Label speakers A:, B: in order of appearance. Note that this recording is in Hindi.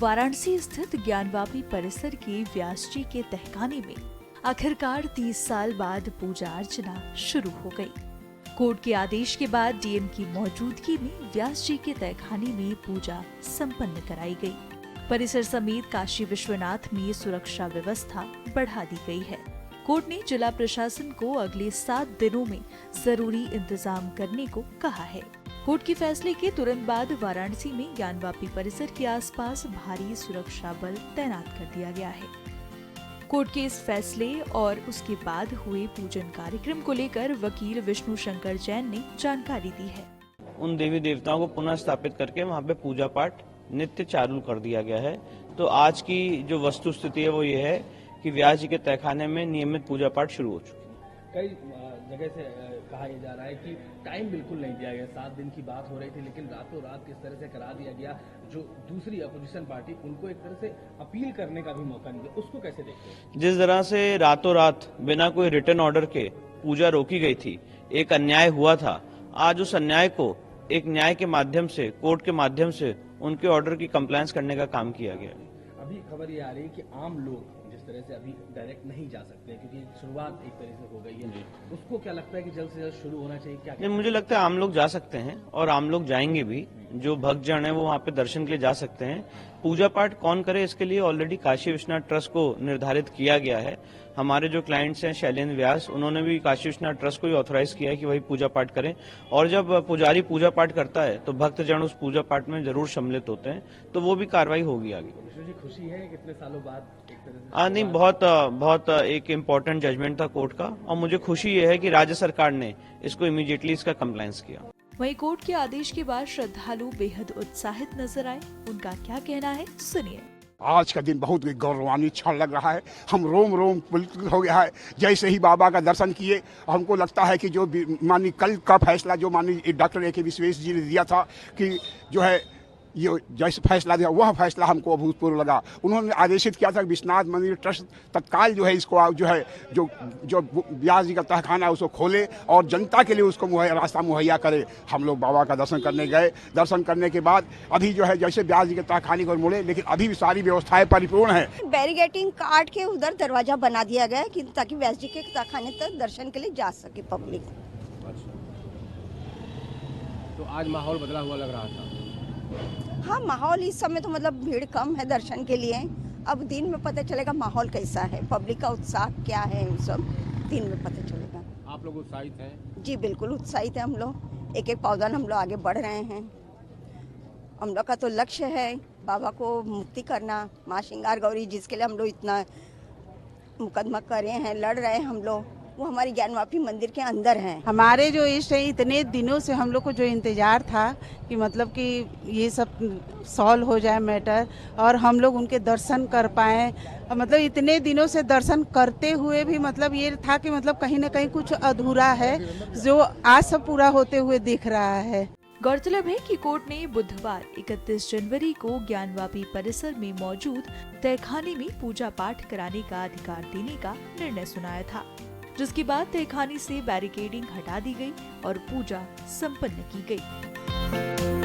A: वाराणसी स्थित ज्ञानवापी परिसर के व्यास जी के तहखाने में आखिरकार 30 साल बाद पूजा अर्चना शुरू हो गई। कोर्ट के आदेश के बाद डीएम की मौजूदगी में व्यास जी के तहखाने में पूजा संपन्न कराई गई। परिसर समेत काशी विश्वनाथ में सुरक्षा व्यवस्था बढ़ा दी गई है। कोर्ट ने जिला प्रशासन को अगले 7 दिनों में जरूरी इंतजाम करने को कहा है। कोर्ट के फैसले के तुरंत बाद वाराणसी में ज्ञानवापी परिसर के आसपास भारी सुरक्षा बल तैनात कर दिया गया है। कोर्ट के इस फैसले और उसके बाद हुए पूजन कार्यक्रम को लेकर वकील विष्णु शंकर जैन ने जानकारी दी है।
B: उन देवी देवताओं को पुनः स्थापित करके वहाँ पे पूजा पाठ नित्य चालू कर दिया गया है। तो आज की जो वस्तु स्थिति है वो ये है कि व्यास जी के तहखाने में नियमित पूजा पाठ शुरू हो चुकी है।
C: कई जगह से कहा यह जा रहा है कि टाइम बिल्कुल नहीं दिया गया, 7 दिन की बात हो रही थी, लेकिन रातों रात किस तरह से करा दिया गया। जो दूसरी अपोजिशन पार्टी, उनको एक तरह से अपील करने का भी मौका नहीं दिया, उसको कैसे देखते हैं?
B: जिस तरह से रातों रात बिना कोई रिटर्न ऑर्डर के पूजा रोकी गई थी, एक अन्याय हुआ था। आज उस अन्याय को एक न्याय के माध्यम से, कोर्ट के माध्यम से उनके ऑर्डर की कंप्लायंस करने का काम किया गया।
C: अभी खबर ये आ रही है कि आम लोग जिस तरह से अभी डायरेक्ट नहीं जा सकते क्योंकि शुरुआत एक तरह से हो गई है, उसको क्या लगता है कि जल्द से जल्द शुरू होना चाहिए? क्या
B: नहीं, मुझे लगता है आम लोग जा सकते हैं और आम लोग जाएंगे भी। जो भक्तजन है वो वहाँ पे दर्शन के लिए जा सकते हैं। पूजा पाठ कौन करे इसके लिए ऑलरेडी काशी विश्वनाथ ट्रस्ट को निर्धारित किया गया है। हमारे जो क्लाइंट्स हैं शैलेंद्र व्यास, उन्होंने भी काशी विश्वनाथ ट्रस्ट को ही ऑथराइज किया है कि वही पूजा पाठ करें। और जब पुजारी पूजा पाठ करता है तो भक्तजन उस पूजा पाठ में जरूर सम्मिलित होते हैं, तो वो भी कार्रवाई होगी आगे।
C: विष्णु जी, खुशी है कितने सालों बाद एक तरह से?
B: नहीं, बहुत एक इम्पोर्टेंट जजमेंट था कोर्ट का, और मुझे खुशी ये है कि राज्य सरकार ने इसको इमीडिएटली इसका कंप्लायंस किया।
A: वहीं कोर्ट के आदेश के बाद श्रद्धालु बेहद उत्साहित नजर आए। उनका क्या कहना है, सुनिए।
D: आज का दिन बहुत गौरवान्वित क्षण लग रहा है। हम रोम रोम पुलकित हो गया है। जैसे ही बाबा का दर्शन किए, हमको लगता है कि जो माननीय कल का फैसला जो माननीय डॉक्टर ए.के. विश्वेश जी ने दिया था कि जो है ये जैसे फैसला दिया, वह फैसला हमको अभूतपूर्व लगा। उन्होंने आदेशित किया था कि विश्वनाथ मंदिर ट्रस्ट तत्काल जो है इसको जो है जो व्यास जी का तहखाना है उसको खोले और जनता के लिए उसको रास्ता मुहैया करे। हम लोग बाबा का दर्शन करने गए। दर्शन करने के बाद अभी जो है जैसे व्यास जी के तहखाने को मुड़े, लेकिन अभी भी सारी व्यवस्थाएं परिपूर्ण है।
E: बैरिकेटिंग काट के उधर दरवाजा बना दिया गया है ताकि व्यास जी के तहखाने तक दर्शन के लिए जा सके पब्लिक।
C: तो आज माहौल बदला हुआ लग रहा था?
E: हाँ, माहौल इस समय तो मतलब भीड़ कम है दर्शन के लिए। अब दिन में पता चलेगा माहौल कैसा है, पब्लिक का उत्साह क्या है, सब दिन में पता चलेगा।
C: आप लोग उत्साहित हैं?
E: जी बिल्कुल उत्साहित है हम लोग। एक एक पौधा हम लोग आगे बढ़ रहे हैं। हम लोग का तो लक्ष्य है बाबा को मुक्ति करना, माँ श्रृंगार गौरी जिसके लिए हम लोग इतना मुकदमा करे हैं, लड़ रहे हैं हम लोग, वो हमारे ज्ञानवापी मंदिर के अंदर हैं।
F: हमारे जो इष्ट है, इतने दिनों से हम लोग को जो इंतजार था कि मतलब कि ये सब सॉल्व हो जाए मैटर और हम लोग उनके दर्शन कर पाएँ। मतलब इतने दिनों से दर्शन करते हुए भी मतलब ये था कि मतलब कहीं ना कहीं कुछ अधूरा है, जो आज सब पूरा होते हुए दिख रहा है।
A: गौरतलब है कि कोर्ट ने बुधवार 31 जनवरी को ज्ञानवापी परिसर में मौजूद तहखाने में पूजा पाठ कराने का अधिकार देने का निर्णय सुनाया था, जिसके बाद तहखाने से बैरिकेडिंग हटा दी गई और पूजा संपन्न की गई।